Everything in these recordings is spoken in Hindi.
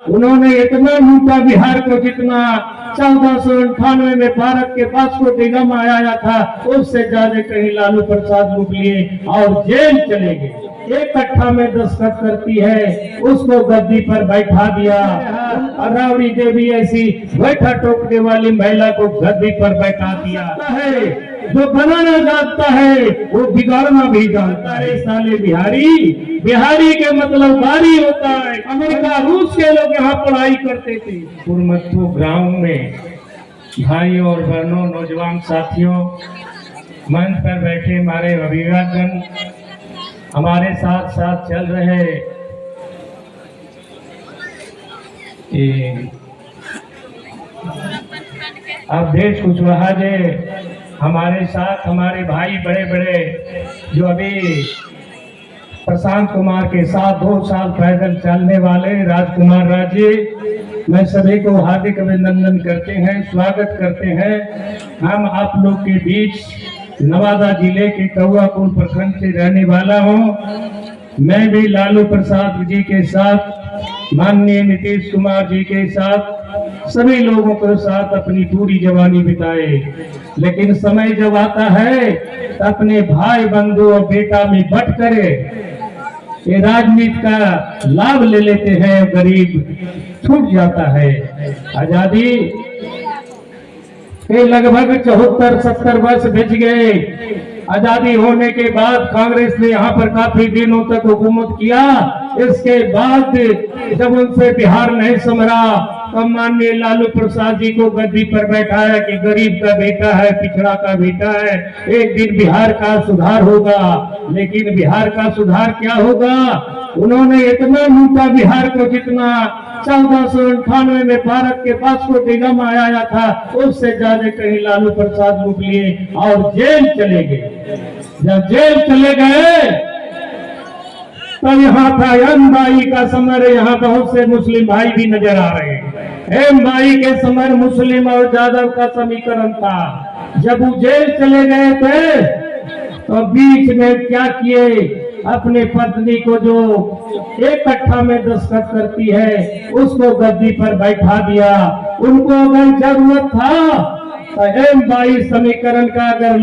उन्होंने इतना लूटा बिहार को जितना 1498 में भारत के पासपोर्ट निगम आया था, उससे ज्यादा कहीं लालू प्रसाद लूट लिए और जेल चले गए। एक कट्ठा में दस्तखत करती है, उसको गद्दी पर बैठा दिया। राबड़ी देवी ऐसी बैठा टोकने वाली महिला को गद्दी पर बैठा दिया है। जो बनाना जानता है वो बिगाड़ना भी जानता है। साले बिहारी, बिहारी के मतलब बारी होता है। अमेरिका रूस के लोग यहाँ पढ़ाई करते थे। पुरमत्थु ग्राउंड में भाइयों और बहनों, नौजवान साथियों, मंच पर बैठे हमारे अभिभावकगण, हमारे साथ साथ चल रहे अब देश कुशवाहा जे हमारे साथ हमारे भाई बड़े बड़े जो अभी प्रशांत कुमार के साथ 2 साल पैदल चलने वाले राजकुमार राजे, मैं सभी को हार्दिक अभिनंदन करते हैं, स्वागत करते हैं। हम आप लोग के बीच नवादा जिले के कौआपुर प्रखंड से रहने वाला हूं। मैं भी लालू प्रसाद जी के साथ, माननीय नीतीश कुमार जी के साथ, सभी लोगों के साथ अपनी पूरी जवानी बिताए, लेकिन समय जब आता है तो अपने भाई बंधु और बेटा में बट करे ये राजनीति का लाभ ले लेते हैं, गरीब छूट जाता है। आजादी के लगभग 74-70 वर्ष बीत गए। आजादी होने के बाद कांग्रेस ने यहाँ पर काफी दिनों तक हुकूमत किया। इसके बाद जब उनसे बिहार नहीं संभला तो माननीय लालू प्रसाद जी को गद्दी पर बैठाया कि गरीब का बेटा है, पिछड़ा का बेटा है, एक दिन बिहार का सुधार होगा। लेकिन बिहार का सुधार क्या होगा? उन्होंने इतना लूटा बिहार को जितना 1498 में भारत के पासपोर्ट निगम आया था, उससे ज्यादा कहीं लालू प्रसाद लूट लिए और जेल चले गए। जब जेल चले गए तब यहाँ था एम बाई का समर। यहाँ बहुत से मुस्लिम भाई भी नजर आ रहे हैं। एम बाई के समर मुस्लिम और यादव का समीकरण था। जब वो जेल चले गए थे तो बीच में क्या किए, अपने पत्नी को जो एक कट्ठा में दस्तखत करती है, उसको गद्दी पर बैठा दिया। उनको अगर जरूरत था एम 22 समीकरण का अगर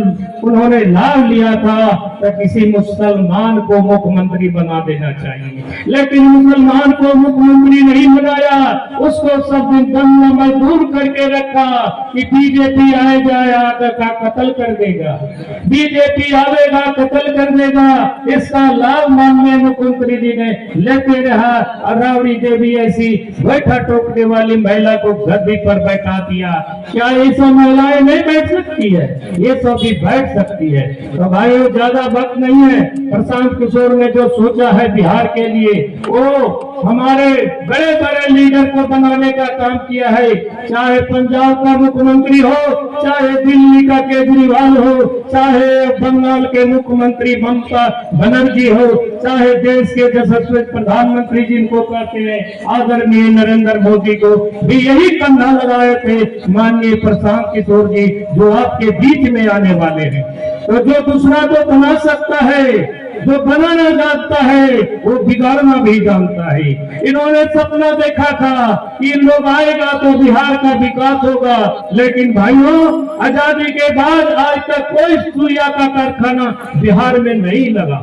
उन्होंने लाभ लिया था तो किसी मुसलमान को मुख्यमंत्री बना देना चाहिए, लेकिन मुसलमान को मुख्यमंत्री नहीं बनाया। उसको सब दिन दंगा मजदूर करके रखा कि बीजेपी आए जाए आकर का कत्ल कर देगा, बीजेपी आवेगा कत्ल कर देगा। इसका लाभ माननीय मुख्यमंत्री जी ने लेते रहा। राबड़ी देवी ऐसी बैठा टोकने वाली महिला को गद्दी पर बैठा दिया। क्या ऐसा महिलाएं नहीं बैठ सकती है? ये सब भी बैठ सकती है। तो भाइयों, ज्यादा वक्त नहीं है। प्रशांत किशोर ने जो सोचा है बिहार के लिए, वो हमारे बड़े बड़े लीडर को बनाने का काम किया है। चाहे पंजाब का मुख्यमंत्री हो, चाहे दिल्ली का केजरीवाल हो, चाहे बंगाल के मुख्यमंत्री ममता बनर्जी हो, चाहे देश के यशस्वी प्रधानमंत्री जिनको कहते हैं आदरणीय नरेंद्र मोदी को भी यही कंधा लगाए थे माननीय प्रशांत किशोर जी, जो आपके बीच में आने वाले हैं। तो जो दूसरा को बना सकता है, जो बनाना जानता है, वो बिगाड़ना भी जानता है। इन्होंने सपना देखा था कि इन लोग आएगा तो बिहार का विकास होगा, लेकिन भाइयों, आजादी के बाद आज तक कोई सुइया का कारखाना बिहार में नहीं लगा,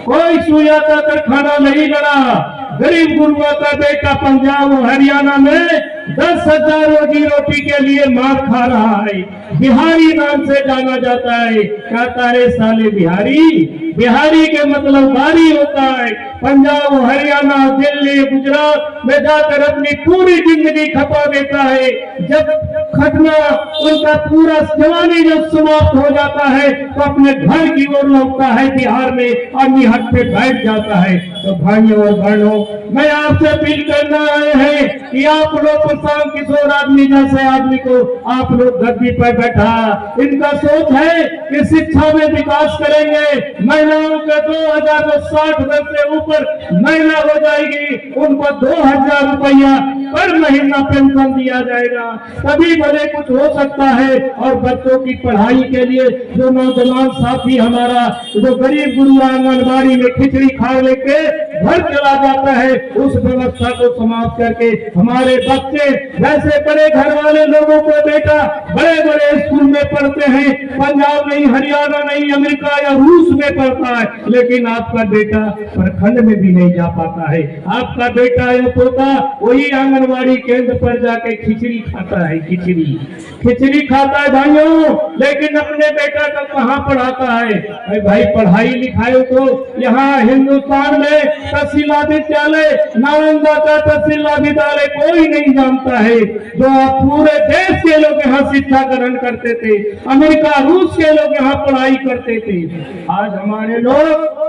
कोई सुइया का कारखाना नहीं लगा। गरीब गुरुआ का बेटा पंजाब और हरियाणा में 10,000 रोजी रोटी के लिए मार खा रहा है। बिहारी नाम से जाना जाता है। कहता है साले बिहारी, बिहारी के मतलब बारी होता है। पंजाब, हरियाणा, दिल्ली, गुजरात में जाकर अपनी पूरी जिंदगी खपा देता है। जब खतना उनका पूरा जवानी जब समाप्त हो जाता है तो अपने घर की ओर लौटता है बिहार में और निहट पे बैठ जाता है। तो भाइयों और बहनों, मैं आपसे अपील करना आए हैं कि आप लोग प्रशांत किशोर आदमी जैसे आदमी को आप लोग गद्दी पर बैठा, इनका सोच है कि शिक्षा में विकास करेंगे, महिलाओं के 2060 वर्ष से ऊपर महिला हो जाएगी, उनको 2000 रुपया पर महीना पेंशन दिया जाएगा, तभी भले कुछ हो सकता है। और बच्चों की पढ़ाई के लिए जो नौजवान साथी हमारा जो गरीब गुरुआ आंगनबाड़ी में खिचड़ी खा लेके घर चला जाता है, उस व्यवस्था को समाप्त करके हमारे बच्चे जैसे बड़े घर वाले लोगों को बेटा बड़े बड़े स्कूल में पढ़ते हैं, पंजाब नहीं, हरियाणा नहीं, अमेरिका या रूस में पढ़ता है, लेकिन आपका बेटा प्रखंड में भी नहीं जा पाता है। आपका बेटा या पोता वही आंगनबाड़ी केंद्र पर जाके खिचड़ी खाता है, खिचड़ी खाता है भाइयों, लेकिन अपने बेटा को कहाँ पढ़ाता है? अरे भाई पढ़ाई लिखाई तो यहाँ हिंदुस्तान में तहसीला विद्यालय, नालंदा का तहसीला विद्यालय कोई नहीं जानता है, जो पूरे देश के लोग यहाँ शिक्षा ग्रहण करते थे, अमेरिका रूस के लोग यहाँ पढ़ाई करते थे। आज हमारे लोग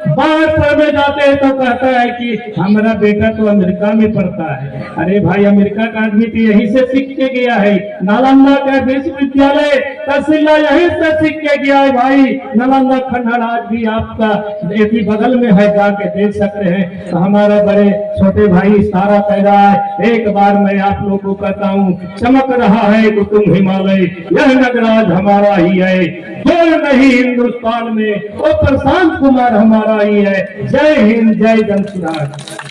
बाहर पढ़ने जाते हैं तो कहता है कि हमारा बेटा तो अमेरिका में पढ़ता है। अरे भाई अमेरिका का आदमी तो यहीं से सीख के गया है, नालंदा का विश्वविद्यालय तहसीला यहीं से सीख के गया है भाई। नालंदा खंडहर आज भी आपका इसी बगल में है, जाके देख सकते हैं। तो हमारा बड़े छोटे भाई इशारा कह रहा है, एक बार मैं आप लोगों को कहता हूँ, चमक रहा है कुतुब हिमालय, यह नगराज हमारा ही है, जो नहीं हिंदुस्तान में वो प्रशांत कुमार हमारा ही है। जय हिंद, जय जन सुराज।